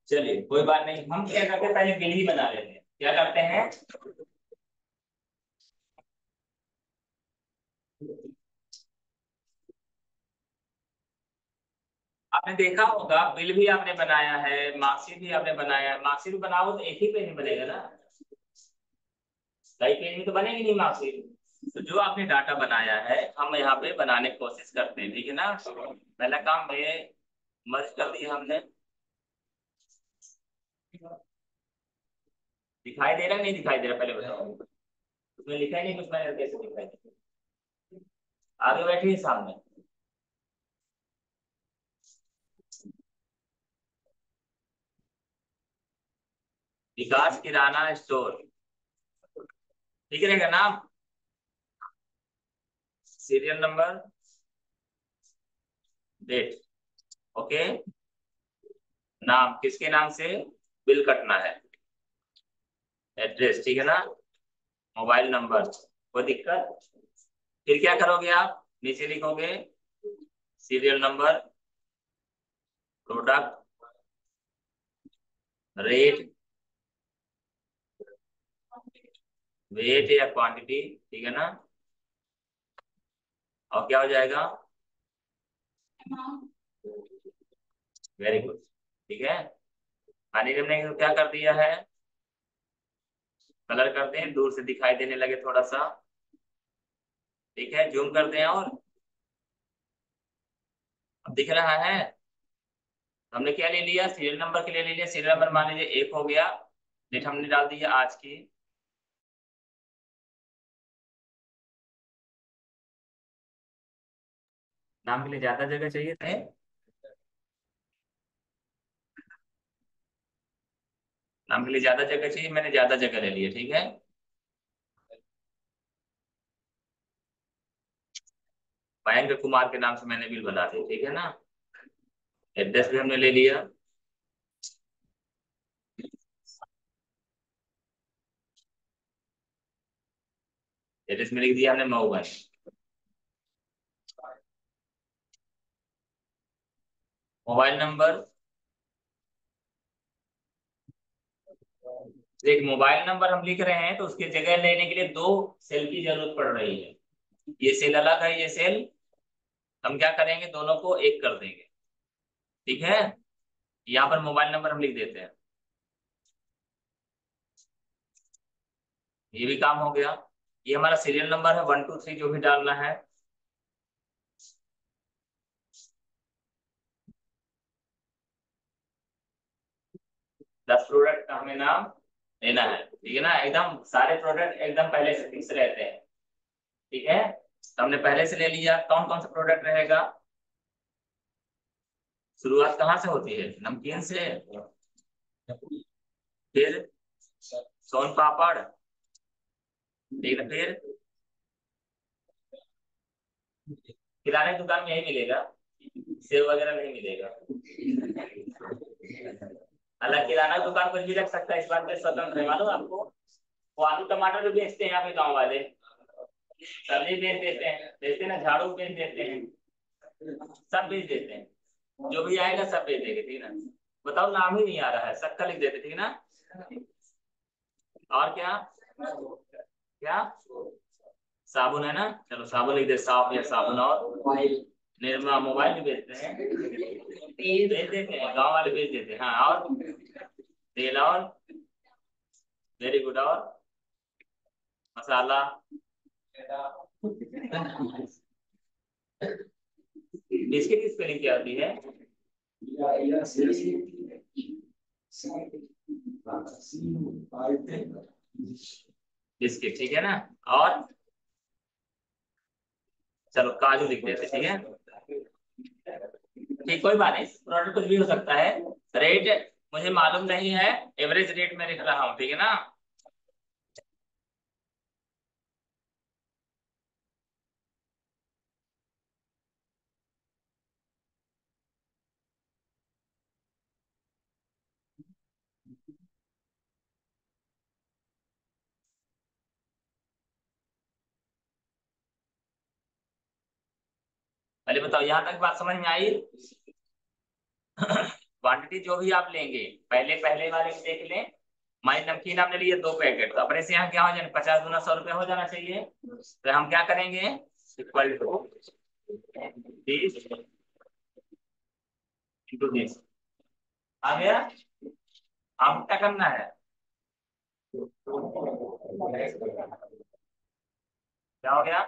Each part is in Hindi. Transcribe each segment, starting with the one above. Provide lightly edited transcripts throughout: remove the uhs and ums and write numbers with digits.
चलिए कोई बात नहीं, हम क्या करते हैं पहले बिल ही बना लेते हैं। क्या करते हैं, आपने देखा होगा बिल भी आपने बनाया है, मार्कशीट भी आपने बनाया है। मार्कशीट बनाओ तो एक ही पेज में बनेगा ना, कई पेज में तो बनेगी नहीं मार्कशीट। तो जो आपने डाटा बनाया है हम यहाँ पे बनाने की कोशिश करते हैं, ठीक है ना। पहला काम ये मर्ज कर दिया हमने। दिखाई दे रहा है नहीं दिखाई दे रहा पहले बताओ। उसमें लिखा ही नहीं कुछ, मैंने कैसे दिखाई दे, आगे बैठे ही सामने। विकास किराना स्टोर, ठीक रहेगा नाम, सीरियल नंबर, डेट, ओके। नाम किसके नाम से बिल कटना है, एड्रेस, ठीक है ना। मोबाइल नंबर, कोई दिक्कत। फिर क्या करोगे आप, नीचे लिखोगे serial number, product, rate, weight या क्वांटिटी, ठीक है ना। और क्या हो जाएगा, वेरी गुड, ठीक है। पानी हमने क्या कर दिया है, कलर करते हैं, दूर से दिखाई देने लगे थोड़ा सा, ठीक है। जूम करते हैं और अब दिख रहा है। हमने क्या ले लिया, सीरियल नंबर के लिए ले लिया, सीरियल नंबर मान लीजिए 1 हो गया। डेट हमने डाल दी है आज की। नाम के लिए ज्यादा जगह चाहिए थे, नाम के लिए ज्यादा जगह चाहिए, मैंने ज्यादा जगह ले ली है, ठीक है। मयंक कुमार के नाम से मैंने बिल बना दी, ठीक है ना। एड्रेस भी हमने ले लिया, एड्रेस में लिख दिया हमने मऊगंज। मोबाइल नंबर, एक मोबाइल नंबर हम लिख रहे हैं तो उसकी जगह लेने के लिए 2 सेल की जरूरत पड़ रही है। ये सेल अलग है, ये सेल, हम क्या करेंगे दोनों को एक कर देंगे, ठीक है। यहाँ पर मोबाइल नंबर हम लिख देते हैं, ये भी काम हो गया। ये हमारा सीरियल नंबर है 1 2 3 जो भी डालना है। 10 प्रोडक्ट का हमें नाम लेना है, ठीक है ना। एकदम सारे प्रोडक्ट एकदम पहले से फिक्स रहते हैं, ठीक है। तो हमने पहले से ले लिया, कौन कौन सा प्रोडक्ट रहेगा। शुरुआत कहाँ से होती है, नमकीन से, फिर सोन पापड़, ठीक है, फिर किराने की दुकान में यही मिलेगा, सेव वगैरह नहीं मिलेगा। अलग किराना की दुकान कुछ भी रख सकता है, इस बात पे स्वतंत्र है, मालूम आपको। वो आलू टमाटर भी बेचते हैं यहाँ पे गाँव वाले, सब्जी बेच देते हैं, बेचते ना, झाड़ू बेच देते हैं, सब बेच देते हैं। जो भी आएगा सब बेच देंगे, ठीक है ना। बताओ नाम ही नहीं आ रहा है, सबका लिख देते, ठीक है ना। और क्या, क्या साबुन है ना, चलो साबुन लिख दे, साफ या साबुन। और निर्मा, मोबाइल भी बेचते हैं, बेच देते हैं, गाँव वाले बेच देते हैं, हाँ। और तेल, और वेरी गुड, और मसाला, बिस्किट की स्पेलिंग क्या होती है, बिस्किट, ठीक है ना। और चलो काजू लिख देते, ठीक है। ठीक, कोई बात नहीं, प्रोडक्ट कुछ भी हो सकता है। रेट मुझे मालूम नहीं है, एवरेज रेट में लिख रहा हूँ, ठीक है ना। पहले बताओ यहाँ तक बात समझ में आई। क्वांटिटी क्वांटिटी जो भी आप लेंगे, पहले पहले वाले में देख लें, हमारी नमकीन आपने लिए 2 पैकेट, तो अपने से यहाँ क्या हो जाए, 50 गुना 100 रुपये हो जाना चाहिए। तो हम क्या करेंगे, इक्वल टू 30 इंटू 30 आ गया। अब क्या करना है, क्या हो गया,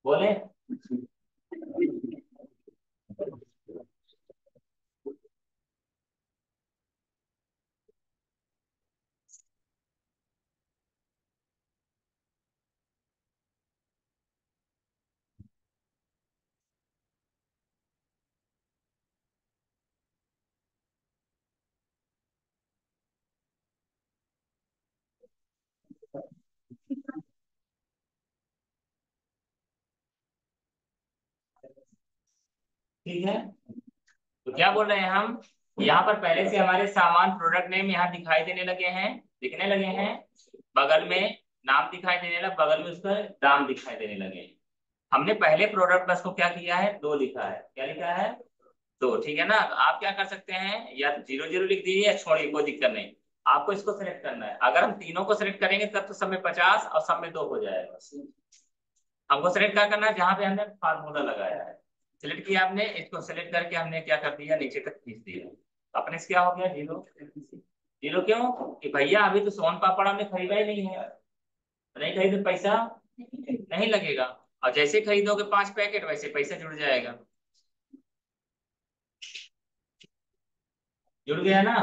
बोले। ठीक है, तो क्या बोल रहे हैं हम, यहाँ पर पहले से हमारे सामान प्रोडक्ट नेम यहाँ दिखाई देने लगे हैं, दिखने लगे हैं, बगल में नाम दिखाई देने लगा, बगल में उसका दाम दिखाई देने लगे। हमने पहले प्रोडक्ट बस को क्या किया है, 2 लिखा है, क्या लिखा है, 2, ठीक है ना। तो आप क्या कर सकते हैं, या तो 0 0 लिख दीजिए या छोड़िए, कोई दिक्कत नहीं। आपको इसको सेलेक्ट करना है, अगर हम तीनों को सेलेक्ट करेंगे तब तो सब में 50 और सब में 2 हो जाएगा। हमको सेलेक्ट क्या करना है, जहां पे हमने फार्मूला लगाया है, सिलेक्ट किया आपने, इसको सेलेक्ट करके हमने क्या कर दिया, नीचे तक खींच दिया। अपने से क्या हो गया, 0 0। क्यों कि भैया अभी तो सोन पापड़ हमने खरीदा ही नहीं है, नहीं खरीदे पैसा नहीं लगेगा, और जैसे खरीदोगे 5 पैकेट वैसे पैसा जुड़ जाएगा। जुड़ गया ना।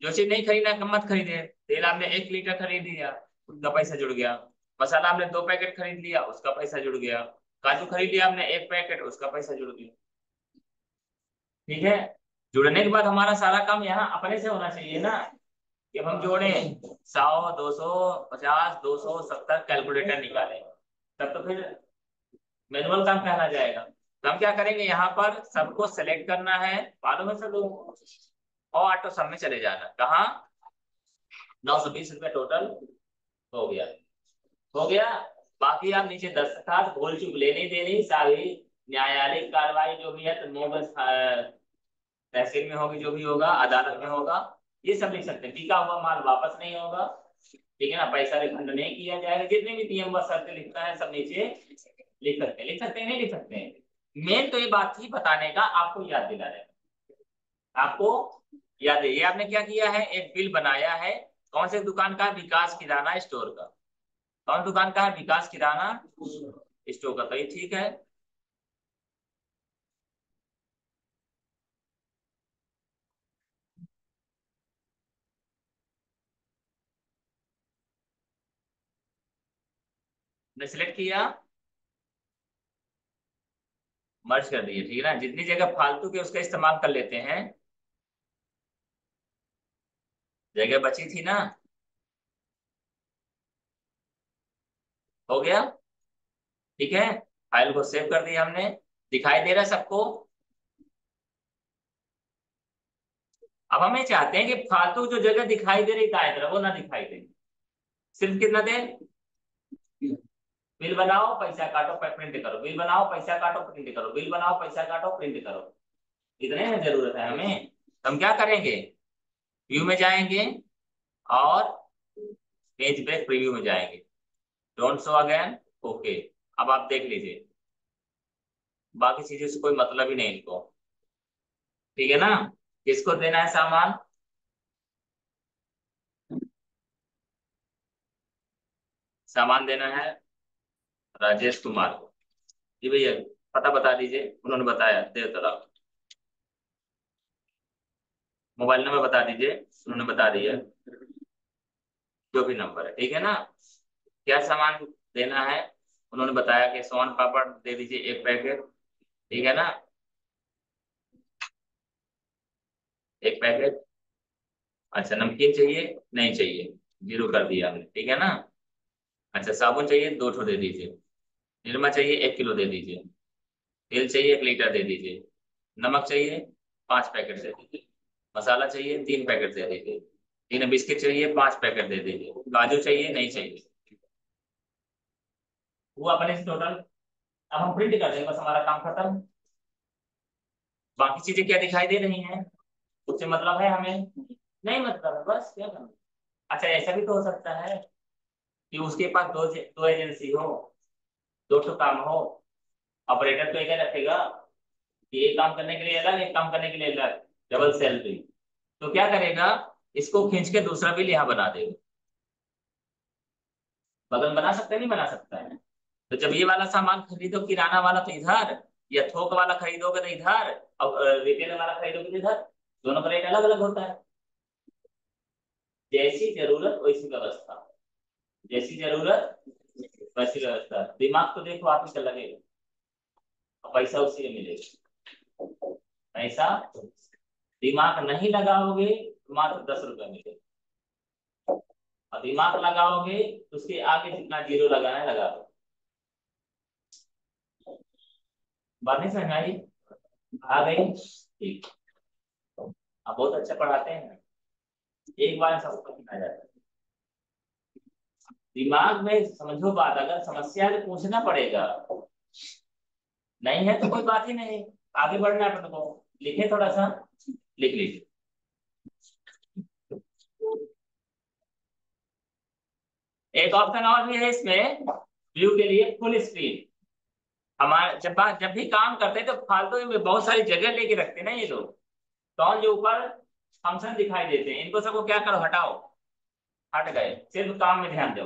जो चीज नहीं खरीदना कम मत खरीदे, तेल आपने 1 लीटर खरीद लिया, उसका पैसा जुड़ गया। मसाला आपने 2 पैकेट खरीद लिया, उसका पैसा जुड़ गया। काजू खरीद लिया आपने 1 पैकेट, उसका पैसा जुड़ गया। ठीक है, जुड़ने के बाद हमारा सारा काम यहाँ अपने से होना चाहिए ना, कि अब हम जोड़े 100 200 50 270 कैलकुलेटर निकालें, तब तो फिर मैनुअल काम कहना जाएगा। तो हम क्या करेंगे, यहाँ पर सबको सेलेक्ट करना है, मालूम है सब लोग, और ऑटो सब में चले जाना, कहाँ, 920 रुपये टोटल हो गया, हो गया। बाकी आप नीचे दस्तखत भूल चूक लेनी देनी सारी न्यायालयिक कार्रवाई जो भी है, तो मोबस तहसील में होगी, जो भी होगा अदालत में होगा, ये सब लिख सकते हैं। बिका हुआ माल वापस नहीं होगा, ठीक है ना, पैसा रिफंड नहीं किया जाएगा, जितने भी नियम व शर्तें लिखता है सब नीचे लिख सकते हैं, लिख सकते हैं, नहीं लिख सकते हैं। मेन तो ये बात थी बताने का, आपको याद दिलाने का, आपको याद है। ये आपने क्या किया है, एक बिल बनाया है, कौन से दुकान का, विकास किराना स्टोर का। कौन दुकान का है, विकास किराना स्टोर का, तो ये ठीक है। ने सिलेक्ट किया, मर्ज कर दिए, ठीक है ना। जितनी जगह फालतू के उसका इस्तेमाल कर लेते हैं, जगह बची थी ना, हो गया, ठीक है। फाइल को सेव कर दिया हमने, दिखाई दे रहा है सबको। अब हम ये चाहते हैं कि फालतू जो जगह दिखाई दे रही दाएं तरफ, वो ना दिखाई दे, सिर्फ कितना दे, बिल बनाओ पैसा काटो प्रिंट करो, बिल बनाओ पैसा काटो प्रिंट करो, बिल बनाओ पैसा काटो प्रिंट करो, इतने में जरूरत है हमें। तो हम क्या करेंगे, व्यू में जाएंगे और पेज पे प्रीव्यू में जाएंगे, डोंट शो अगेन, ओके। अब आप देख लीजिए, बाकी चीजों से कोई मतलब ही नहीं इनको, ठीक है ना। किसको देना है सामान, सामान देना है राजेश कुमार को। जी भैया, पता बता दीजिए, उन्होंने बताया दे तो रहा। मोबाइल नंबर बता दीजिए, उन्होंने बता दिया, जो भी नंबर है, ठीक है ना। क्या सामान देना है, उन्होंने बताया कि सोन पापड़ दे दीजिए 1 पैकेट, ठीक है ना, 1 पैकेट। अच्छा, नमकीन चाहिए, नहीं चाहिए, जीरो कर दिया हमने, ठीक है ना। अच्छा, साबुन चाहिए 2 ठो दे दीजिए। निरमा चाहिए 1 किलो दे दीजिए। तेल चाहिए 1 लीटर दे दीजिए। नमक चाहिए 5 पैकेट दे दीजिए। मसाला चाहिए 3 पैकेट दे दीजिए। 3 बिस्किट चाहिए 5 पैकेट दे दीजिए। काजू चाहिए नहीं चाहिए। वो अपने से टोटल। अब हम प्रिंट कर देंगे, बस हमारा काम खत्म। बाकी चीजें क्या दिखाई दे रही हैं, उससे मतलब है हमें? नहीं मतलब है, बस क्या करना। अच्छा, ऐसा भी तो हो सकता है कि उसके पास दो एजेंसी हो, 2 ठो काम हो। ऑपरेटर तो एक ही रखेगा कि एक काम करने के लिए अलग, एक काम करने के लिए अलग, डबल सैलरी। तो क्या करेगा, इसको खींच के दूसरा बिल यहाँ बना देगा। बगल बना सकता है नहीं बना सकता है। तो जब ये वाला सामान खरीदो किराना वाला तो इधर, या थोक वाला खरीदोगे तो इधर, और रिटेल वाला खरीदोगे तो इधर, दोनों का रेट अलग अलग होता है। जैसी जरूरत वैसी व्यवस्था। जैसी जरूरत वैसी व्यवस्था। दिमाग तो देखो आप इसका लगेगा, और पैसा उसी में मिलेगा। पैसा दिमाग नहीं लगाओगे तो मात्र 10 रुपए मिलेगा, और दिमाग लगाओगे तो उसके आगे जितना जीरो लगाना है लगा दो। बात नहीं समझ आई? आ गई? ठीक। आप बहुत अच्छा पढ़ाते हैं, एक बार सब समझ आ जाता है। दिमाग में समझो बात, अगर समस्या है तो पूछना पड़ेगा, नहीं है तो कोई बात ही नहीं। आगे बढ़ना है अपन को। लिखे थोड़ा सा, लिख लीजिए। एक ऑप्शन और भी है इसमें, व्यू के लिए फुल स्क्रीन। हमारे जब भी काम करते हैं तो फालतू में बहुत सारी जगह लेके रखते हैं ना ये लोग। तो जो ऊपर फंक्शन दिखाई देते हैं इनको सबको क्या करो, हटाओ। हट गए, सिर्फ काम में ध्यान दो।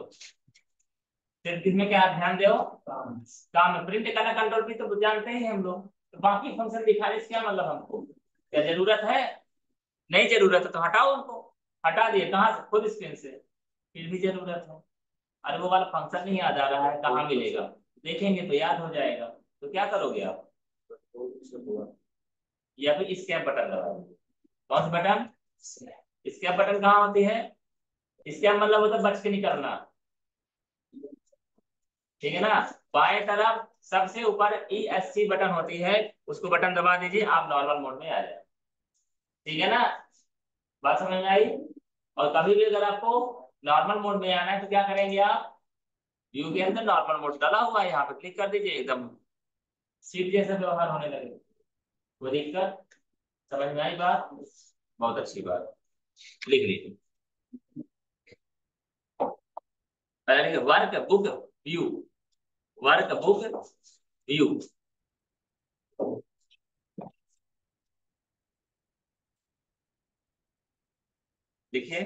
सिर्फ किसमें क्या ध्यान दो? काम में। प्रिंट करना कंट्रोल भी तो जानते ही हैं हम लोग, तो बाकी फंक्शन दिखाने से क्या मतलब हमको? क्या जरूरत है? नहीं जरूरत है तो हटाओ उनको। हटा दिए, कहाँ से? खुद स्क्रीन से। फिर भी जरूरत है। अरे वो वाला फंक्शन नहीं याद आ रहा है, कहाँ मिलेगा? देखेंगे तो याद हो जाएगा। तो क्या करोगे आप, या फिर स्कैप बटन दबाओगे। कौन सा बटन? स्कैप बटन कहाँ होती है? स्कैप मतलब होता है बच के निकलना, ठीक है ना। बाएं तरफ सबसे ऊपर ESC बटन होती है, उसको बटन दबा दीजिए, आप नॉर्मल मोड में आ जाए। ठीक है ना, बात समझ में आई? और कभी भी अगर आपको नॉर्मल मोड में आना है तो क्या करेंगे आप? व्यू के अंदर नॉर्मल मोड डाला हुआ है, यहाँ पे क्लिक कर दीजिए, एकदम सीट जैसा व्यवहार होने लगे। कोई दिक्कत? समझ में आई बात? बहुत अच्छी बात। लिख लीजिए। Work book view. Work book view. देखिए,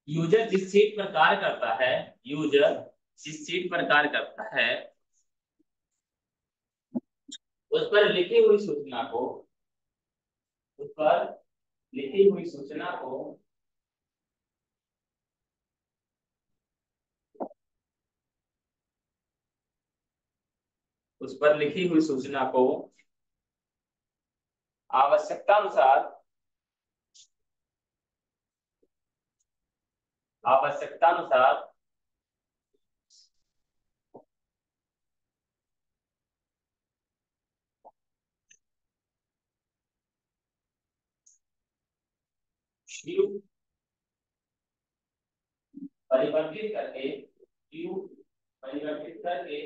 यूजर जिस सीट पर कार्य करता है, यूजर जिस सीट पर कार्य करता है उस पर लिखी हुई सूचना को, उस पर लिखी हुई सूचना को उस पर लिखी हुई सूचना को आवश्यकता अनुसार, आवश्यकता अनुसार व्यू परिवर्तित करके, व्यू परिवर्तित करके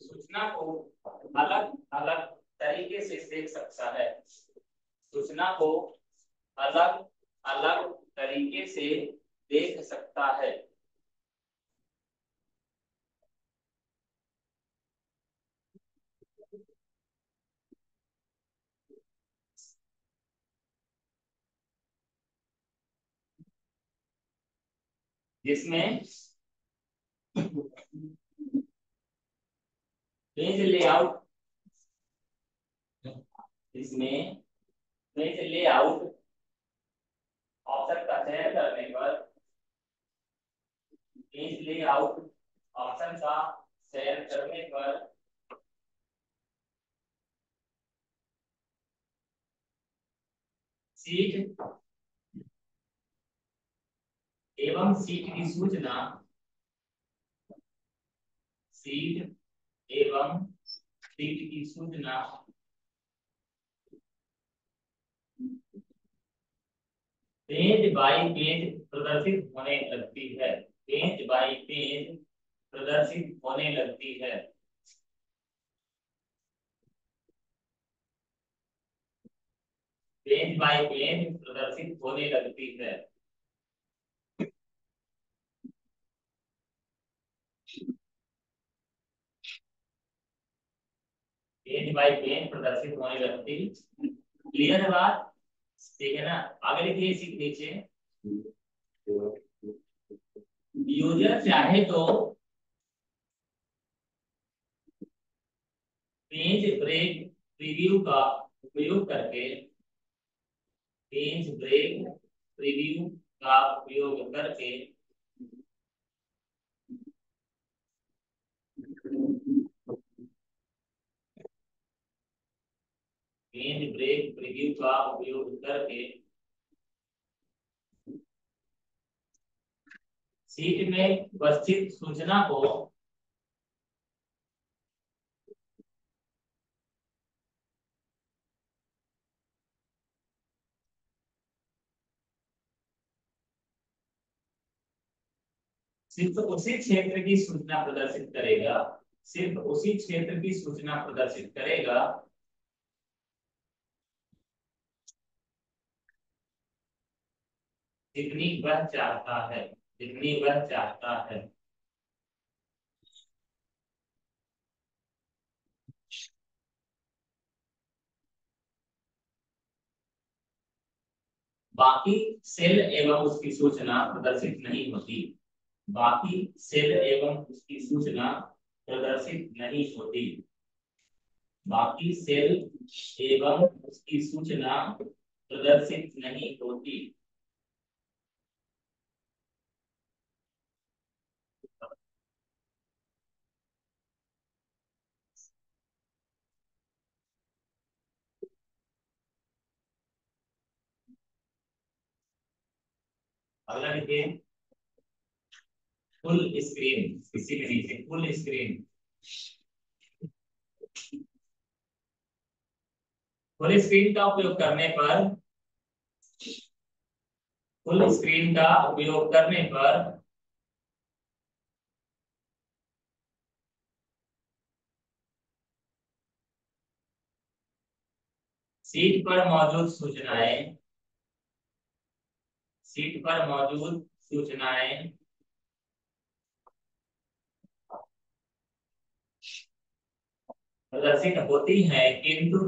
सूचना को अलग अलग तरीके से देख सकता है। सूचना को अलग अलग तरीके से देख सकता है। जिसमें पेज लेआउट, इसमें पेज लेआउट ऑप्शन का चयन करने पर, पेज लेआउट ऑप्शन का चयन करने पर सीट एवं सीट की सूचना, सीट एवं सीट की सूचना पेज बाई पेज प्रदर्शित होने लगती है। पेज बाई पेज प्रदर्शित होने लगती है। पेज बाई पेज प्रदर्शित होने लगती है। पेज बाई पेज प्रदर्शित होने लगती। क्लियर है बात? ठीक है ना? आगे लिखिए इसी के नीचे, यूजर चाहे तो पेज ब्रेक प्रीव्यू का उपयोग करके, पेज ब्रेक प्रीव्यू का उपयोग करके पेज ब्रेक प्रीव्यू का उपयोग करके सीट में उपस्थित सूचना को सिर्फ उसी क्षेत्र की सूचना प्रदर्शित करेगा, सिर्फ उसी क्षेत्र की सूचना प्रदर्शित करेगा जितनी वह चाहता है, जितनी वह चाहता है। बाकी सेल एवं उसकी सूचना प्रदर्शित नहीं होती। बाकी सेल एवं उसकी सूचना प्रदर्शित नहीं होती। बाकी सेल एवं उसकी सूचना प्रदर्शित नहीं होती। अगला देखिए, फुल स्क्रीन, इसी के नीचे फुल स्क्रीन। फुल स्क्रीन का उपयोग करने पर, फुल स्क्रीन का उपयोग करने पर सीट पर मौजूद सूचनाएं, सीट पर मौजूद सूचनाएं प्रदर्शित होती हैं, किंतु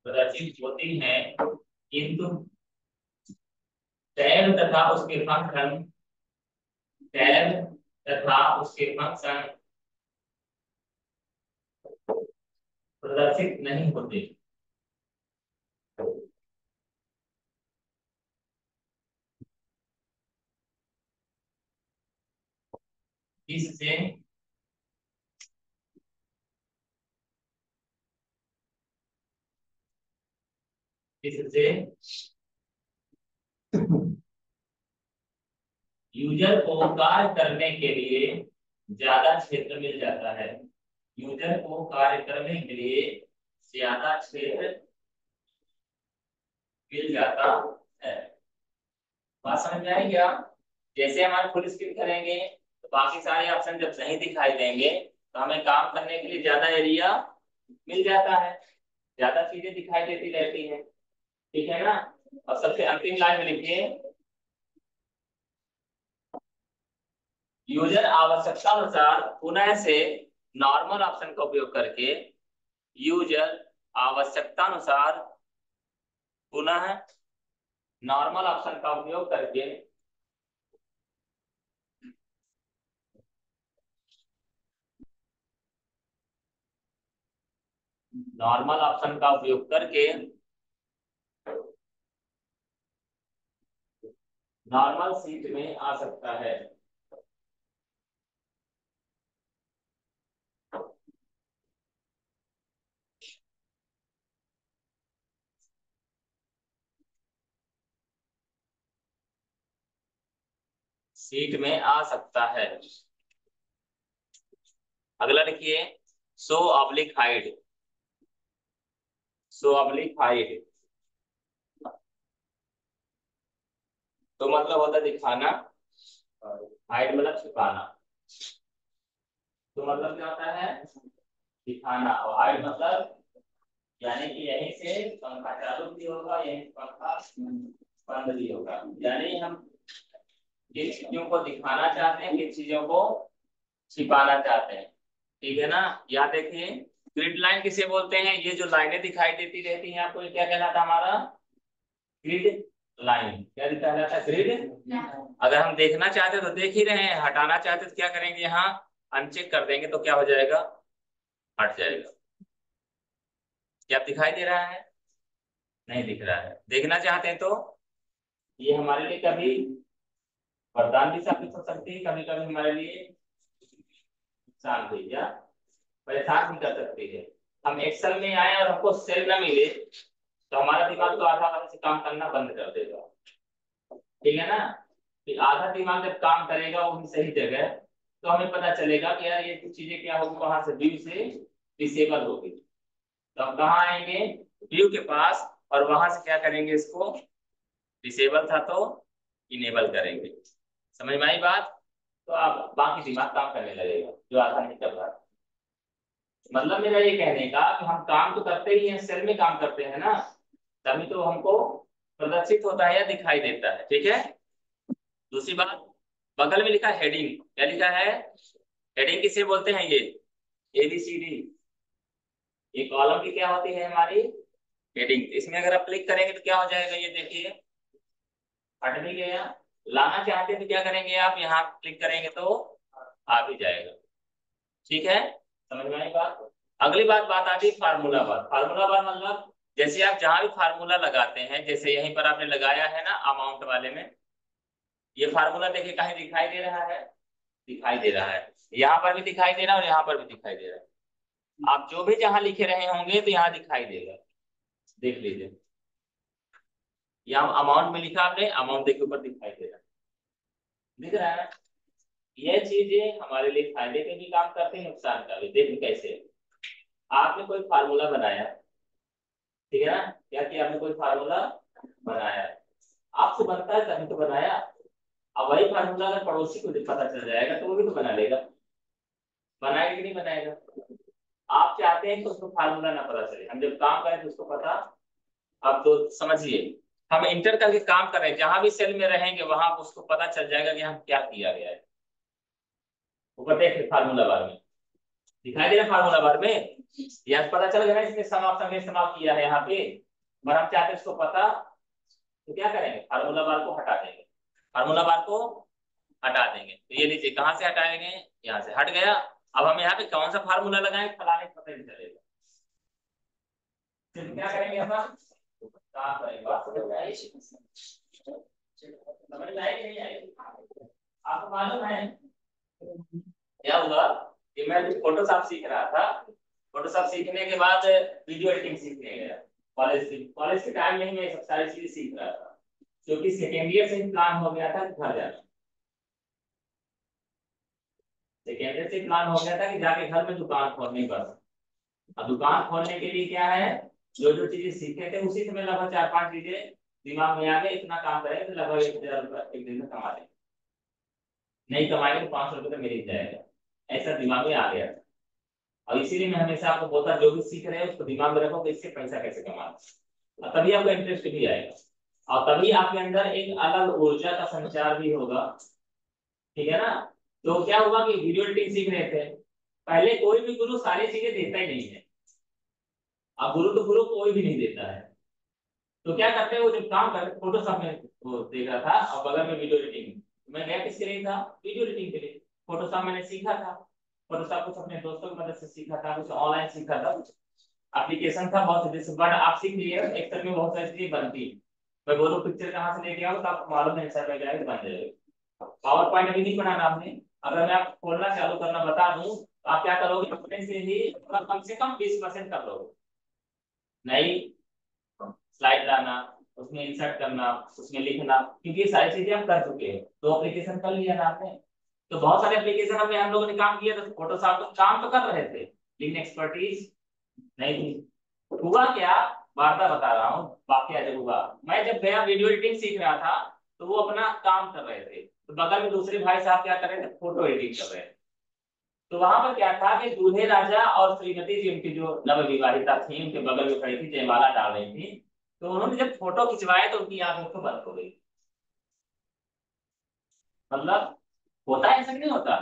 प्रदर्शित होती हैं किंतु टैब तथा उसके फंक्शन, टैब तथा उसके फंक्शन प्रदर्शित नहीं होते। इससे इससे यूजर को कार्य करने के लिए ज्यादा क्षेत्र मिल जाता है। यूजर को कार्य करने के लिए ज्यादा क्षेत्र मिल जाता है। बात समझ में आई क्या? जैसे हमारे फुल स्क्रीन करेंगे तो बाकी सारे ऑप्शन जब नहीं दिखाई देंगे तो हमें काम करने के लिए ज्यादा एरिया मिल जाता है, ज्यादा चीजें दिखाई देती रहती है। ठीक है ना? और सबसे अंतिम लाइन में लिखिए, यूजर आवश्यकता अनुसार पुनः से नॉर्मल ऑप्शन का उपयोग करके, यूजर आवश्यकता अनुसार पुनः नॉर्मल ऑप्शन का उपयोग करके नॉर्मल ऑप्शन का उपयोग करके नॉर्मल सीट में आ सकता है। सीट में आ सकता है। अगला लिखिए, सो ऑब्लिक हाइड। सो ऑब्लिक हाइड तो मतलब होता है दिखाना, हाइड मतलब छिपाना। तो मतलब क्या होता है, दिखाना। और हाइड मतलब यानी कि यहीं से पंखा चालू भी होगा, यहीं से पंखा बंद भी होगा। यानी हम किस चीजों को दिखाना चाहते हैं, किस चीजों को छिपाना चाहते हैं। ठीक है ना। यहाँ देखिए, ग्रिड लाइन किसे बोलते हैं, ये जो लाइनें दिखाई देती रहती हैं आपको, ये क्या कहलाता है हमारा, ग्रिड लाइन। क्या कहलाता है, ग्रिड। अगर हम देखना चाहते तो देख ही रहे हैं, हटाना चाहते तो क्या करेंगे, यहाँ अनचेक कर देंगे तो क्या हो जाएगा, हट जाएगा। क्या दिखाई दे रहा है, नहीं दिख रहा है। देखना चाहते हैं तो ये हमारे लिए कभी वरदान भी साबित हो सकती है, कभी कभी हमारे लिए नुकसान भी, या परेशान भी कर सकती है। हम एक्सेल में आए और हमको सेल न मिले तो हमारा दिमाग तो आधा आधे से काम करना बंद कर देगा। ठीक है ना। फिर आधा दिमाग जब काम करेगा वो भी सही जगह, तो हमें पता चलेगा कि यार ये कुछ चीजें क्या होगी, वहां से व्यू से डिसेबल होगी। तो हम कहाँ आएंगे, व्यू के पास, और वहां से क्या करेंगे, इसको डिसेबल था तो इनेबल करेंगे। समझ में आई बात। तो आप बाकी दिमाग काम करने लगेगा जो आधा नहीं कर रहा। मतलब मेरा ये कहने का कि हम काम तो करते ही हैं, सेल में काम करते हैं ना, तभी तो हमको प्रदर्शित होता है या दिखाई देता है। ठीक है। दूसरी बात, बगल में लिखा हेडिंग। क्या लिखा है, हेडिंग किसे बोलते हैं, ये ABCD, ये कॉलम की क्या होती है, हमारी हेडिंग। इसमें अगर आप क्लिक करेंगे तो क्या हो जाएगा, ये देखिए हट भी गया। लाना चाहते हैं तो क्या करेंगे, आप यहाँ क्लिक करेंगे तो आ भी जाएगा। ठीक है, समझ में आई बात। अगली बात आती है फार्मूला बार। फार्मूला बार मतलब जैसे आप जहां भी फार्मूला लगाते हैं, जैसे यहीं पर आपने लगाया है ना अमाउंट वाले में, ये फार्मूला देखिए कहीं दिखाई दे रहा है, दिखाई दे रहा है, यहाँ पर भी दिखाई दे रहा है और यहाँ पर भी दिखाई दे रहा है। आप जो भी जहां लिखे रहे होंगे तो यहाँ दिखाई देगा, देख लीजिए। यहाँ अमाउंट में लिखा आपने, अमाउंट देखिए ऊपर दिखाई दे रहा है, दिख रहा है ना। ये चीजें हमारे लिए फायदे के भी काम करते हैं, नुकसान का भी। देखिए कैसे, आपने कोई फार्मूला बनाया, ठीक है ना, क्या किया आपने, कोई फार्मूला बनाया, आपसे बनता है तभी तो बनाया। अब वही फार्मूला अगर पड़ोसी को पता चल जाएगा तो वो भी तो बना लेगा, बनाएगा कि नहीं बनाएगा। आप चाहते हैं कि उसको फार्मूला ना पता चले, हम जब काम करें तो उसको पता। अब तो समझिए, हम इंटर करके काम कर रहे हैं, जहां भी सेल में रहेंगे वहां उसको पता चल जाएगा कि हम क्या किया गया है। ऊपर देखिए फार्मूला बार में दिखाई दे रहा है, फार्मूला बार में यहाँ पता चल गया, इसमें सम ऑप्शन में इस्तेमाल किया है यहाँ पे। और हम चाहते हैं उसको पता, तो क्या करेंगे, फार्मूला बार को हटा देंगे। फार्मूला बार को हटा देंगे तो ये लीजिए कहाँ से हटाएंगे, यहाँ से हट गया। अब हम यहाँ पे कौन सा फार्मूला लगाएं, फलाने को पता नहीं चलेगा। फिर क्या करेंगे, हम काम करेंगे। बात समझ में आई, समझ में आई कि नहीं आई, आपको मालूम है क्या हुआ कि मैं फोटोशॉप सीख रहा था। फोटोशॉप सीखने के बाद वीडियो एडिटिंग सीखने गया कॉलेज के टाइम में ही मैं सब सारी चीजें सीख रहा था, क्योंकि सेकेंड ईयर से ही प्लान हो गया था कि घर जाना। सेकेंड ईयर से प्लान हो गया था कि जाके घर में दुकान खोलनी, बस। अब दुकान खोलने के लिए क्या है, जो जो चीजें सीखे थे उसी से मैं लगभग 4-5 चीजें दिमाग में आ गए, इतना काम करेंगे तो लगभग 1,000 रुपये एक दिन में कमा लेंगे। नहीं कमाएंगे तो 500 रुपये तो मिल ही जाएगा, ऐसा दिमाग में आ गया था। और इसीलिए मैं हमेशा आपको बोलता, जो भी सीख रहे हैं उसको दिमाग में रखो कि इससे पैसा कैसे कमाना, तभी आपको इंटरेस्ट भी आएगा और तभी आपके अंदर एक अलग ऊर्जा का संचार भी होगा। ठीक है ना। तो क्या हुआ कि वीडियो एडिटिंग सीख रहे थे, पहले कोई भी गुरु सारी चीजें देता ही नहीं है। अब गुरु तो गुरु कोई भी नहीं देता है। तो क्या करते हैं, वो जब काम करते फोटोशॉप में वो देख रहा था और बगल में वीडियो एडिटिंग, मैं गया किसके लिए था, वीडियो एडिटिंग के लिए। फोटोशॉप मैंने सीखा था, फोटोशॉप कुछ अपने दोस्तों की मदद से सीखा था, कुछ ऑनलाइन सीखा था, कुछ एप्लीकेशन था बहुत जैसे, बट आप सीख लिए एक्सेल में बहुत सारी चीजें बनती है। मैं बोलो पिक्चर कहाँ से लेके आओ तो आपको मालूम है, एक्सेल में जाएगा तो बन जाएगा। पावर पॉइंट अभी नहीं बनाना आपने, अगर मैं आप खोलना चालू करना बता दूं तो आप क्या करोगे, अपने से ही कम से कम 20% कर लोगे। नहीं, स्लाइड लाना, उसमें इंसर्ट करना, उसमें लिखना, क्योंकि ये सारी चीजें हम कर चुके हैं, तो एप्लीकेशन कर लिया ना आपने। तो बहुत सारे एप्लीकेशन हमने हम लोगों ने काम किया था, फोटोशॉप तो काम तो कर रहे थे लेकिन एक्सपर्टीज नहीं थी। हुआ क्या, वार्ता बता रहा हूँ, वाकया जब हुआ, मैं जब गया वीडियो एडिटिंग सीख रहा था, तो वो अपना काम कर रहे थे, तो बगल में दूसरे भाई साहब क्या कर रहे थे, फोटो एडिटिंग कर रहे थे। तो वहां पर क्या था कि दूल्हे राजा और श्रीमती जी उनकी जो नवविवाहिता थी उनके बगल में खड़ी थी, जयमाला डाल रही थी। तो उन्होंने जब फोटो खिंचवाया तो उनकी आंखें तो बंद हो गई। मतलब होता है, ऐसा नहीं होता।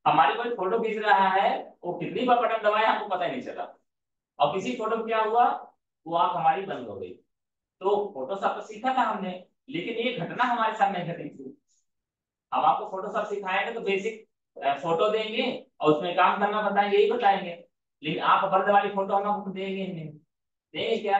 हमारी कोई फोटो खींच रहा है, वो कितनी बार बटन दबाया हमको पता ही नहीं चला, और किसी फोटो में क्या हुआ, वो आंख हमारी बंद हो गई। तो फोटोशॉप तो सीखा था हमने, लेकिन ये घटना हमारे सामने घटी थी। हम आपको फोटोशॉप सिखाएंगे तो बेसिक फोटो देंगे और उसमें काम करना बताएंगे, यही बताएंगे, लेकिन आप बर्द वाली फोटो हम आपको देंगे ही नहीं। देंगे क्या,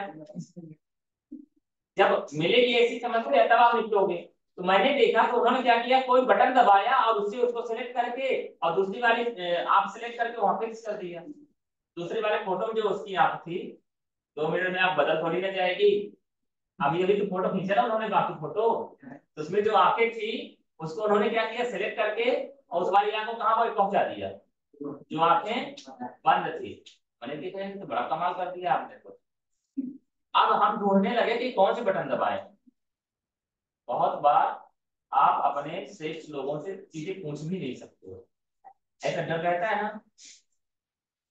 जब मिलेगी ऐसी समस्या तब आप निपटोगे। तो मैंने देखा कि उन्होंने क्या किया, कोई बटन दबाया और उससे उसको सेलेक्ट करके और दूसरी वाली आप सेलेक्ट करके वहां फिक्स कर दिया। दूसरे वाले फोटो में जो उसकी आंख थी, 2 मिनट में आप बदल थोड़ी ना जाएगी। अभी अभी तो फोटो खींचा ना उन्होंने, बाकी फोटो, तो उसमें जो आंखें थी उसको उन्होंने क्या किया, सिलेक्ट करके और उस वाली आंख को कहाँ पर पहुंचा दिया, जो आंखें बंद थी। मैंने देखा ये तो बड़ा कमाल कर दिया आपने तो। अब हम ढूंढने लगे कि कौन से बटन दबाएं। बहुत बार आप अपने श्रेष्ठ लोगों से चीजें पूछ भी नहीं सकते हो, ऐसा डर रहता है ना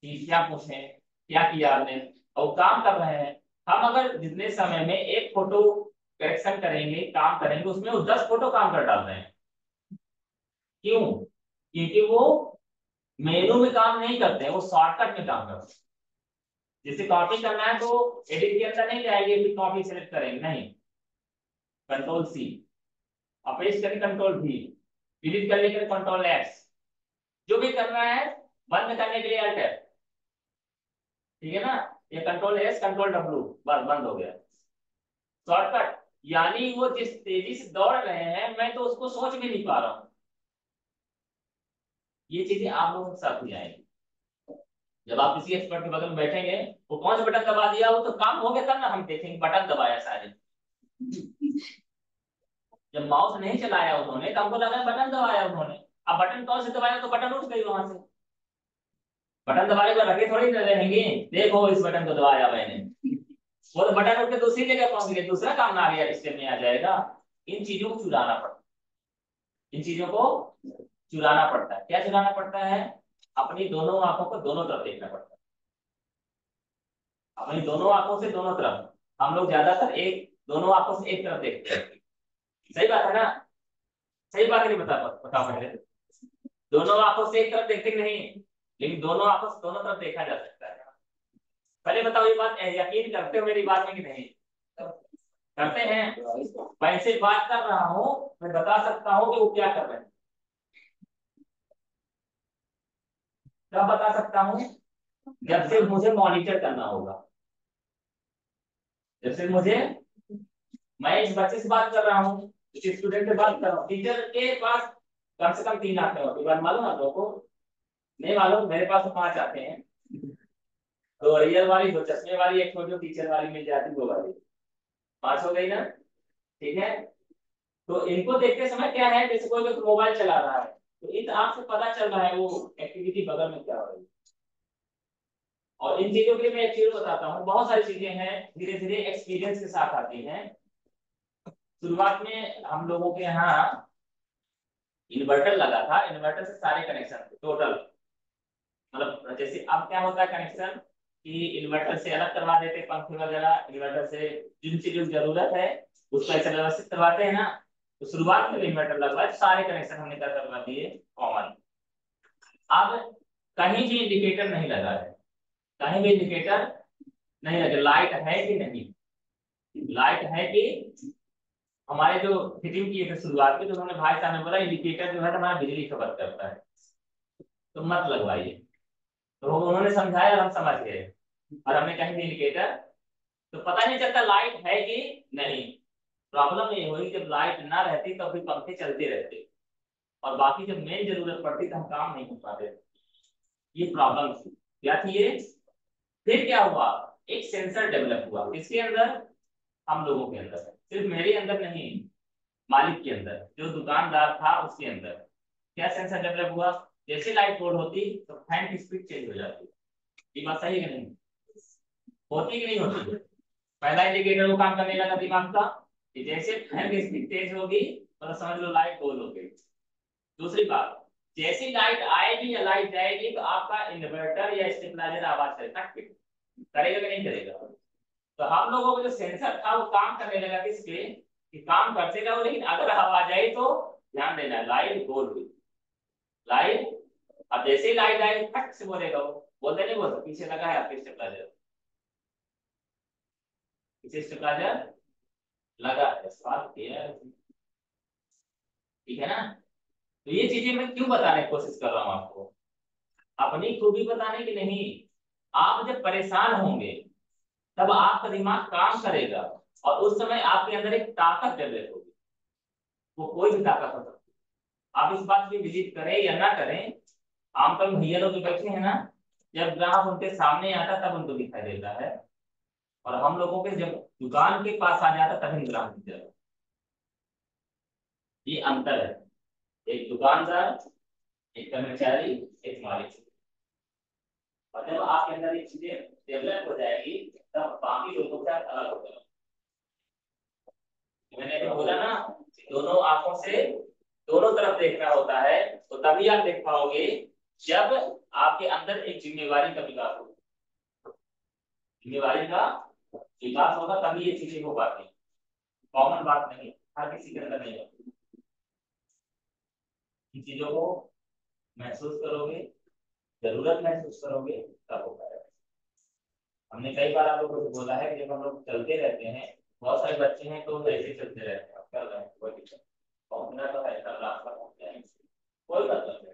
कि क्या पूछें, क्या किया आपने, और काम कर रहे हैं। हम अगर जितने समय में एक फोटो करेक्शन करेंगे, काम करेंगे, उसमें वो 10 फोटो काम कर डाल रहे हैं। क्यों, क्योंकि वो मेनू में काम नहीं करते हैं, वो शॉर्टकट में काम करते हैं। जैसे कॉपी करना है तो एडिट के अंदर नहीं जाएंगे फिर कॉपी सेलेक्ट करेंगे, नहीं, कंट्रोल सी, और पेस्ट करें कंट्रोल भी, डिलीट करने के लिए कंट्रोल एक्स, जो भी करना है, बंद करने के लिए अल्ट एफ, ठीक है ना, ये कंट्रोल एस कंट्रोल डब्ल्यू, बस बंद हो गया, शॉर्टकट। यानी वो जिस तेजी से दौड़ रहे हैं मैं तो उसको सोच भी नहीं पा रहा हूँ। ये चीजें आप लोगों के साथ ही आएंगी जब आप किसी एक्सपर्ट के बगल में बैठेंगे, वो कौन सा बटन दबा दिया, वो तो काम हो गया तब ना हम देखेंगे बटन दबाया सारे। जब माउस नहीं चलाया उन्होंने तो हमको लगा बटन दबाया उन्होंने। अब बटन कौन से दबाया, तो बटन उठ गई वहां से। बटन दबाने को रखे थोड़ी ना रहेंगे, देखो इस बटन को दबाया मैंने, वो तो बटन उठ के दूसरी जगह पहुंच गए, दूसरा काम आ गया, स्टेप में आ जाएगा। इन चीजों को चुराना पड़ता है, इन चीजों को चुराना पड़ता है। क्या चुराना पड़ता है, अपनी दोनों आंखों को दोनों तरफ देखना पड़ता है, अपनी दोनों आंखों से दोनों तरफ। हम लोग ज्यादातर एक दोनों आंखों से एक तरफ देखते हैं, सही बात है ना, सही बात नहीं बता बताओ पहले, दोनों आंखों से एक तरफ देखते कि नहीं, लेकिन दोनों आंखों से दोनों तरफ देखा जा सकता है। पहले बताओ ये बात यकीन करते हो मेरी बात में कि नहीं, करते हैं। मैं से बात कर रहा हूँ, मैं बता सकता हूँ कि वो क्या कर रहे हैं, कब बता सकता हूँ, जब से मुझे मॉनिटर करना होगा, जब से मुझे, मैं इस बच्चे से बात कर रहा हूँ, इस स्टूडेंट से बात कर रहा हूँ, टीचर के पास कम से कम 3 आंखें होती है, बात मालूम आप लोगों को, नहीं मालूम, मेरे पास तो 5 आते हैं। तो रियल वाली, दो चश्मे वाली, एक छोटी टीचर वाली मिल जाती, 2 वाली, 5 हो गई ना, ठीक है। तो इनको देखते समय क्या है, जैसे कोई तो मोबाइल चला रहा है, तो इन आंख से पता चल रहा है वो एक्टिविटी बगल में क्या हो रही है। और इन चीजों के लिए मैं एक चीज बताता हूँ, बहुत सारी चीजें हैं धीरे धीरे एक्सपीरियंस के साथ आती हैं। शुरुआत में हम लोगों के यहाँ इन्वर्टर लगा था, इन्वर्टर से सारे कनेक्शन थे टोटल, मतलब जैसे अब क्या होता है कनेक्शन कि इन्वर्टर से अलग करवा देते पंखे वगैरह, इन्वर्टर से जिन चीजों की जरूरत है उसको ऐसे व्यवस्थित करवाते हैं ना। तो शुरुआत में इन्वर्टर लगवाए, सारे कनेक्शन हमने कर करवा दिए कॉमन। अब कहीं भी इंडिकेटर नहीं लगा है, कहीं भी इंडिकेटर नहीं लगे, लाइट है कि नहीं, लाइट है कि, हमारे जो फिटिंग किए थे शुरुआत में, तो उन्होंने भाई साहब ने बोला इंडिकेटर जो है हमारा बिजली खपत करता है, तो मत लगवाइए। तो उन्होंने समझाया और हम समझ गए, और हमने कहीं भी इंडिकेटर, तो पता नहीं चलता लाइट है कि नहीं। प्रॉब्लम ये हुई जब लाइट ना रहती तो फिर पंखे चलते रहते, और बाकी जब मेन जरूरत पड़ती तो हम काम नहीं कर पाते, ये प्रॉब्लम थी। क्या थी ये, फिर क्या हुआ, एक सेंसर डेवलप हुआ, किसके अंदर, हम लोगों के अंदर। सिर्फ मेरे अंदर नहीं, मालिक के अंदर, जो दुकानदार था उसके अंदर क्या सेंसर डेवलप हुआ? जैसे लाइट गोल होती तो फैन की स्पीड चेंज हो जाती। ये बात सही है कि नहीं? होती कि नहीं होती? पहला इंडिकेटर वो काम करने लगा दिमाग का कि जैसे फैन की स्पीड तेज होगी मतलब समझ लो लाइट गोल हो गई। दूसरी बात, जैसी लाइट आएगी या लाइट जाएगी तो आपका इन्वर्टर या स्टेबलाइजर आवाज करेगा कि नहीं करेगा? तो हम लोगों का जो सेंसर था वो काम करने लगा किस पे कि काम करते रहो, लेकिन अगर आवाज आई तो ध्यान देना लाइट गोल हुई। लाइट, अब जैसे ही लाइट आई फट से बोलेगा, वो बोलते नहीं बोलते पीछे लगा है आपके स्टेबलाइजर, पीछे स्टेबलाइजर लगा है, स्वाद किया है। ठीक है ना? तो ये चीजें मैं क्यों बताने की कोशिश कर रहा हूँ आपको? अपनी खूबी बताने की नहीं। आप जब परेशान होंगे तब आपका दिमाग काम करेगा और उस समय आपके अंदर एक ताकत डेवलप होगी। वो कोई भी ताकत हो सकती है। आप इस बात पे विजिट करें या ना करें, आमतौर में भैया लोग जो बैठे हैं ना, जब ग्राहक उनके सामने आता तब उनको दिखाई देता है, और हम लोगों के जब दुकान के पास आ जाता तभी ग्राहक दिख जाता है। ये अंतर है, एक दुकानदार, एक कर्मचारी, एक मालिक। और जब आपके अंदर ये चीजें डेवलप हो जाएगी तब बाकी लोगों से आप अलग हो जाओगे। मैंने अभी बोला ना, दोनों आंखों से दोनों तरफ देखना होता है, तो तभी आप देख पाओगे जब आपके अंदर एक जिम्मेवारी का विकास होगा। जिम्मेवारी का विकास होगा तभी ये चीजें हो पाती है। कॉमन बात नहीं, हर किसी के अंदर नहीं होती। इन चीजों को महसूस करोगे, जरूरत महसूस करोगे, तब हो पाएगा। हमने कई बार आप लोगों को बोला है कि जब हम लोग चलते रहते हैं, बहुत सारे बच्चे हैं तो ऐसे चलते रहते हैं, चल रहे हैं, कोई दिक्कत पहुंचना तो है, चल रास्ता पहुंच जाएंगे, कोई मतलब नहीं।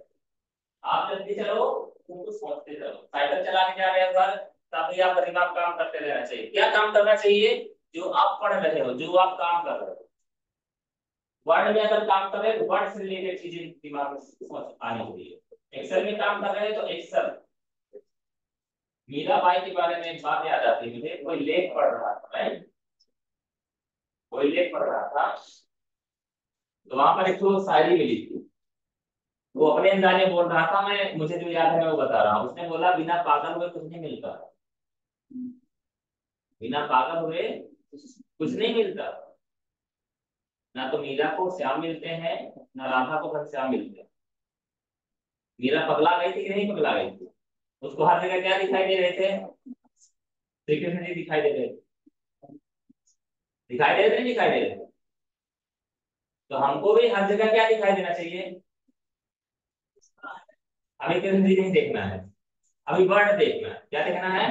आप जल्दी चलो, तुम कुछ पहुंचते चलो। साइकिल चला के जा रहे हो घर, तभी आपका दिमाग काम करते रहना चाहिए। क्या काम करना चाहिए? जो आप पढ़ रहे हो, जो आप काम कर रहे हो, वर्ड में अगर काम कर रहे हो, वर्ड से रिलेटेड चीजें दिमाग में समझ आनी चाहिए। एक्सेल में काम कर रहे हैं तो एक्सेल। मीराबाई के बारे में एक बात याद आती है मुझे, कोई लेख पढ़ रहा था, राइट? कोई लेख पढ़ रहा था, तो वहां पर एक तो शायरी मिली थी। वो अपने अंदाज में बोल रहा था, मैं मुझे जो याद है मैं वो बता रहा हूँ। उसने बोला बिना पागल हुए कुछ नहीं मिलता, बिना पागल हुए कुछ नहीं मिलता। ना तो मीरा को श्याम मिलते हैं, ना राधा को घनश्याम मिलते हैं। मीरा पगला गई थी कि नहीं पगला गई थी? उसको हर जगह क्या दिखाई दे रहे थे? श्री कृष्ण जी दिखाई दे रहे थे, दिखाई दे रहे थे, दिखाई दे रहे थे। तो हमको भी हर जगह क्या दिखाई देना चाहिए? अभी कृष्ण जी नहीं देखना है, अभी वर्ड देखना है। क्या देखना है?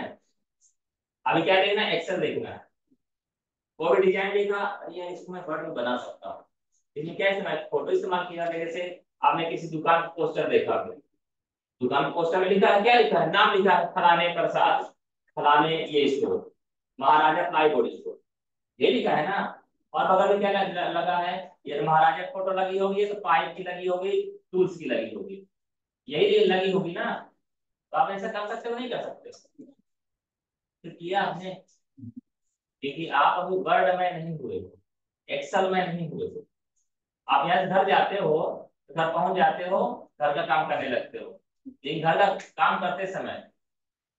अभी क्या देखना है? एक्सेल देखना है। कोई भी डिजाइन देखा, अरे यार इसको मैं वर्ड में बना सकता हूँ। लेकिन क्या इस्तेमाल, फोटो इस्तेमाल किया। जैसे आपने किसी दुकान का पोस्टर देखा, दुकान के पोस्टर में लिखा है, क्या लिखा है? नाम लिखा है, फलाने प्रसाद, फलाने ये स्टोर, महाराजा प्लाईवुड स्टोर, ये लिखा है ना। और बगल में क्या लगा है? ये महाराजा की फोटो लगी होगी, तो पाइप की लगी होगी, टूल्स की लगी होगी, यही लगी होगी ना। तो आप ऐसा कर सकते हो नहीं कर सकते? तो किया आपने, क्योंकि आप अभी वर्ड में नहीं हुए हो, एक्सेल में नहीं हुए हो। आप यहाँ से घर जाते हो, घर पहुंच जाते हो, घर का काम करने लगते हो, लेकिन घर का काम करते समय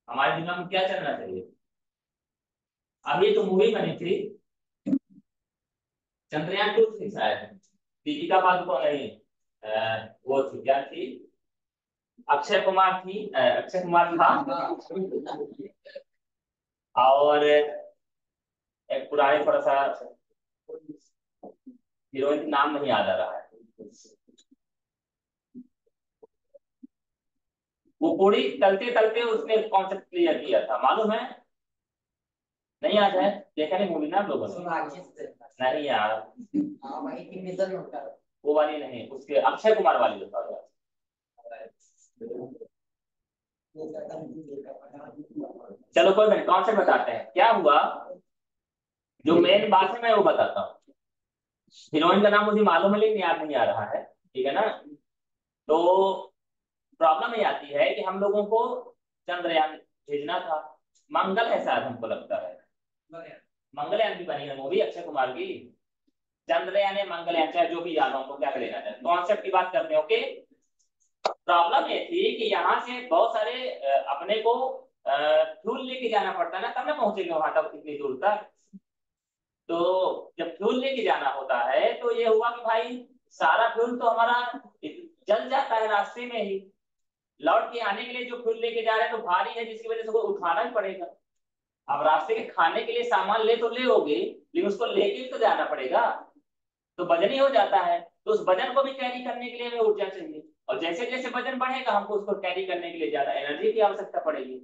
हमारे दिमाग में क्या चलना चाहिए? अब ये तो मूवी बनी थी, चंद्रयान 2 थी शायद, दीपिका पादुकोण नहीं, वो थी, क्या थी, अक्षय कुमार थी, अक्षय कुमार था, और एक पुराने थोड़ा सा हीरोइन नाम नहीं याद आ रहा है। वो पूरी चलते चलते उसने कॉन्सेप्ट क्लियर किया था, मालूम है? नहीं याद है? देखा नहीं मूवी ना आप लोगों ने? नहीं यार, वो वाली नहीं, उसके अक्षय कुमार वाली बता दो। चलो कोई नहीं, कौन से बताते हैं क्या हुआ। जो मेन बात है मैं वो बताता हूँ। हीरोइन का नाम मुझे मालूम है लेकिन याद नहीं आ रहा है, ठीक है ना? तो प्रॉब्लम ये आती है कि हम लोगों को चंद्रयान भेजना था, मंगल है शायद हमको लगता है, मंगलयान की बनी है मूवी अक्षय कुमार की। चंद्रयान है मंगलयान, चाहे जो भी यान हो, हमको क्या लेना है, कॉन्सेप्ट की बात करते हैं। ओके। प्रॉब्लम ये थी कि यहाँ से बहुत सारे अपने को फ्यूल लेके जाना पड़ता है ना, तब ना पहुंचेंगे वहां तक इतनी दूर तक। तो जब फ्यूल लेके जाना होता है तो ये हुआ कि भाई सारा फ्यूल तो हमारा जल जाता है रास्ते में ही। लौट के आने के लिए जो फ्यूल लेके जा रहे हैं तो भारी है, जिसकी वजह से वो उठाना ही पड़ेगा। अब रास्ते के खाने के लिए सामान ले तो ले होगे, लेकिन उसको लेके भी तो जाना पड़ेगा, तो वजन ही हो जाता है। तो उस वजन को भी कैरी करने के लिए हमें ऊर्जा चाहिए, और जैसे जैसे वजन बढ़ेगा हमको उसको कैरी करने के लिए ज्यादा एनर्जी की आवश्यकता पड़ेगी।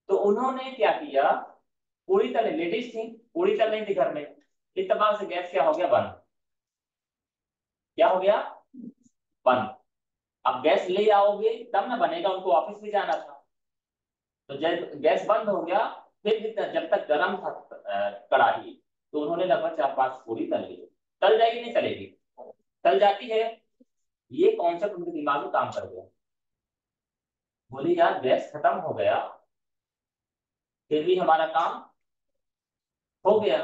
तो उन्होंने क्या किया, पूरी तरह लेडीज थी, पूरी तरह नहीं थी घर में, इत्तेफाक से गैस क्या हो गया, बंद। क्या हो गया, बंद। अब गैस ले आओगे तब ना बनेगा, उनको ऑफिस भी जाना था। तो जब गैस बंद हो गया, फिर भी जब तक गर्म था कढ़ाई, तो उन्होंने लगभग 4-5 पूरी तल ली। तल जाएगी नहीं तलेगी, तल जाती है। ये कॉन्सेप्ट उनके दिमाग में काम कर गया। बोली यार गैस खत्म हो गया, फिर भी हमारा काम हो गया,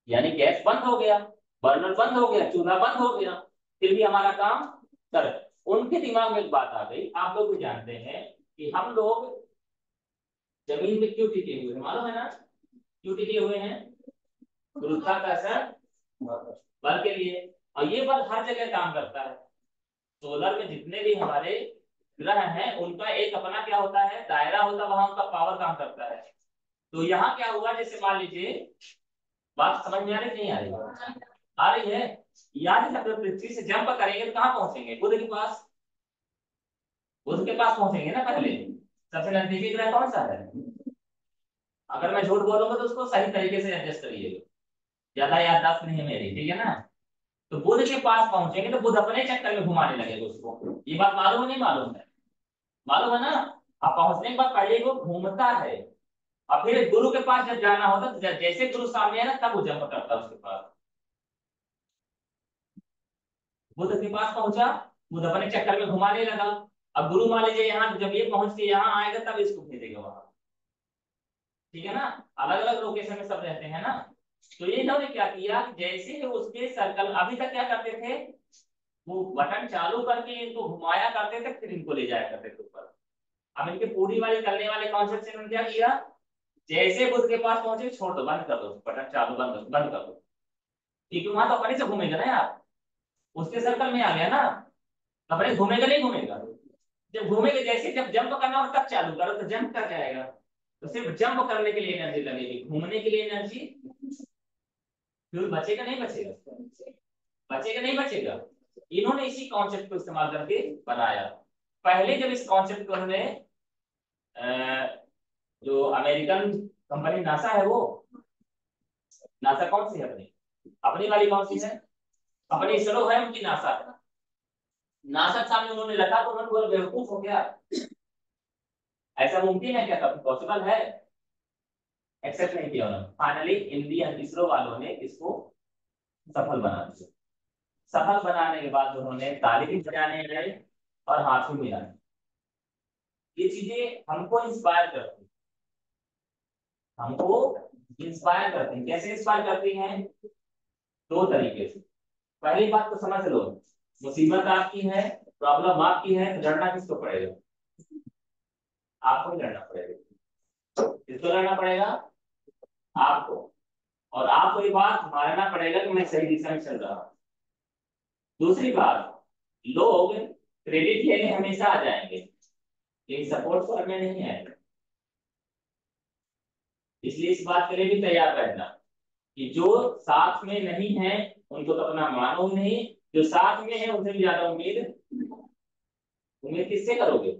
यानी गैस बंद हो गया, बर्नर बंद हो गया, चूल्हा बंद हो गया, फिर भी हमारा काम कर। उनके दिमाग में एक बात आ गई, आप लोग भी जानते हैं कि हम लोग जमीन में क्यों टिके हुए हैं, मालूम है ना, क्यों टिके हुए हैं, गुरुत्वाकर्षण बल के लिए। और ये बल हर जगह काम करता है। सोलर में जितने भी हमारे ग्रह हैं उनका एक अपना क्या होता है, दायरा होता है, वहां उनका पावर काम करता है। तो यहाँ क्या हुआ, जैसे मान लीजिए, बात समझ में आ रही नहीं आ रही, आ रही है। याद है, जब पृथ्वी से जंप करेंगे तो कहाँ पहुंचेंगे, बुध के पास। बुध के पास पहुंचेंगे ना पहले। सबसे नजदीकी ग्रह कौन सा है। अगर मैं झूठ बोलूंगा तो उसको सही तरीके से एडजस्ट करिएगा, ज्यादा याददाश्त नहीं है मेरी, ठीक है ना। तो बुध के पास पहुंचेंगे तो बुध अपने चक्कर में घुमाने लगेगा उसको, ये बात मालूम है नहीं मालूम है, मालूम है ना। अब पहुंचने के बाद पहले वो घूमता है, और फिर गुरु के पास जब जाना होता तो जैसे गुरु सामने है ना तब वो जंप करता है उसके पास। बुध के पास पहुंचा, बुध अपने चक्कर में घुमाने लगा। अब गुरु मान लीजिए यहाँ, जब ये पहुंच के यहाँ आएगा तब इसको भेजेगा वहां, ठीक है ना। अलग अलग लोकेशन में सब रहते हैं ना। तो ये इन्होंने क्या किया, जैसे ही उसके सर्कल, अभी तक क्या करते थे, वो बटन चालू करके इनको घुमाया करते थे, फिर इनको ले जाया करते थे ऊपर। अब इनके पूरी वाली करने वाले कॉन्सेप्ट से इन्होंने क्या किया, जैसे बुध के पास पहुंचे छोड़ दो, बंद कर दो बटन चालू, बंद कर दो, क्योंकि वहां तो अपने से घूमेगा ना यार, उसके सर्कल में आ गया ना, अपने घूमेगा नहीं घूमेगा। जब घूमेगा, जैसे जब जंप करना हो तब चालू करो तो जंप कर जाएगा। तो सिर्फ जंप करने के लिए एनर्जी लगेगी, घूमने के लिए एनर्जी, फ्यूल बचेगा नहीं बचेगा, बचेगा नहीं बचेगा। इन्होंने इसी कॉन्सेप्ट को इस्तेमाल करके बनाया। पहले जब इस कॉन्सेप्ट को उन्होंने जो अमेरिकन कंपनी नासा है, वो नासा कौन सी है अपनी, अपनी वाली कौन सी है, अपनी इसरो है, उनकी नासा है। नासा के सामने उन्होंने रखा तो उन्होंने बोला बेवकूफ हो गया, ऐसा मुमकिन है क्या, कभी पॉसिबल है। एक्सेप्ट नहीं किया उन्होंने। फाइनली इंडियन इसरो वालों ने इसको सफल बना दिया। सफल बनाने के बाद उन्होंने ताली भी बजाने लगे और हाथ भी मिलाने। ये चीजें हमको इंस्पायर करती, हमको इंस्पायर करती हैं। कैसे इंस्पायर करती हैं, दो तरीके से। पहली बात तो समझ लो, मुसीबत आपकी है, प्रॉब्लम आपकी है, तो लड़ना किसको पड़ेगा, आपको ही लड़ना पड़ेगा। किसको लड़ना पड़ेगा, आपको। और आपको ये बात मानना पड़ेगा कि मैं सही दिशा में चल रहा हूं। दूसरी बात, लोग क्रेडिट लेने हमेशा आ जाएंगे, लेकिन सपोर्ट करने नहीं आएंगे। इसलिए इस बात के लिए भी तैयार रहना कि जो साथ में नहीं है उनको तो अपना मानो ही नहीं, जो साथ में है उनसे भी ज्यादा उम्मीद, उम्मीद किससे करोगे,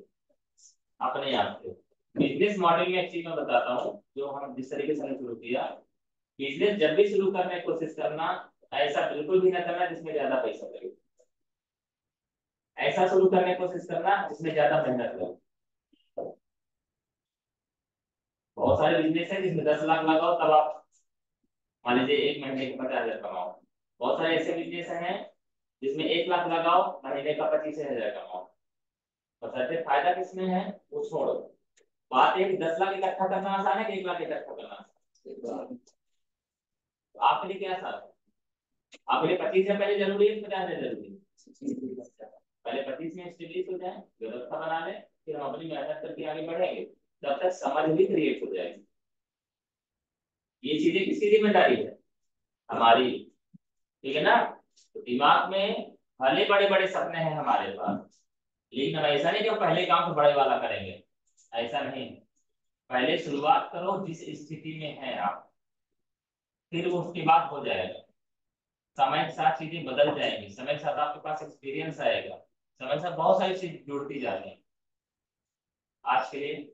अपने आप से। बिजनेस मॉडल में एक चीज मैं बताता हूँ, जो हम जिस तरीके से शुरू किया, बिजनेस जब भी शुरू करने की कोशिश करना, ऐसा बिल्कुल भी ना करना जिसमें ज्यादा पैसा लगे, ऐसा शुरू करने की कोशिश करना जिसमें ज्यादा मेहनत लगे। बहुत सारे बिजनेस है जिसमें 10 लाख लगाओ तब आप मान लीजिए 1 महीने के 50,000 कमाओ। बहुत सारे ऐसे बिजनेस हैं जिसमें 1 लाख लगाओ, महीने का 25,000 कमाओ। बशर्ते फायदा किसमें है वो छोड़ो। बात है कि 10 लाख इकट्ठा करना आसान है कि 1 लाख इकट्ठा करना आसान है? आपके लिए क्या था? आपके लिए 25 से पहले जरूरी है, 50 से जरूरी है? पहले 25 में स्टेब्लिश हो जाए, व्यवस्था बना ले, फिर हम अपनी मेहनत करके आगे बढ़ेंगे। तब तक समझ भी क्रिएट हो जाएगी। ये चीजें किसकी जिम्मेदारी है? हमारी। ठीक है ना? तो दिमाग में भले बड़े बड़े सपने हैं हमारे पास, लेकिन हम ऐसा नहीं कि हम पहले काम तो बड़े वाला करेंगे, ऐसा नहीं। पहले शुरुआत करो जिस स्थिति में है आप, फिर वो उसके बाद हो जाएगा। समय के साथ चीजें बदल जाएंगी, समय के साथ आपके पास एक्सपीरियंस आएगा, समय के साथ बहुत सारी चीज जुड़ती जाती हैं। आज के लिए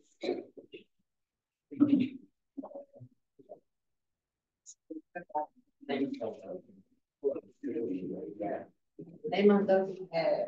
नहीं, मतलब है।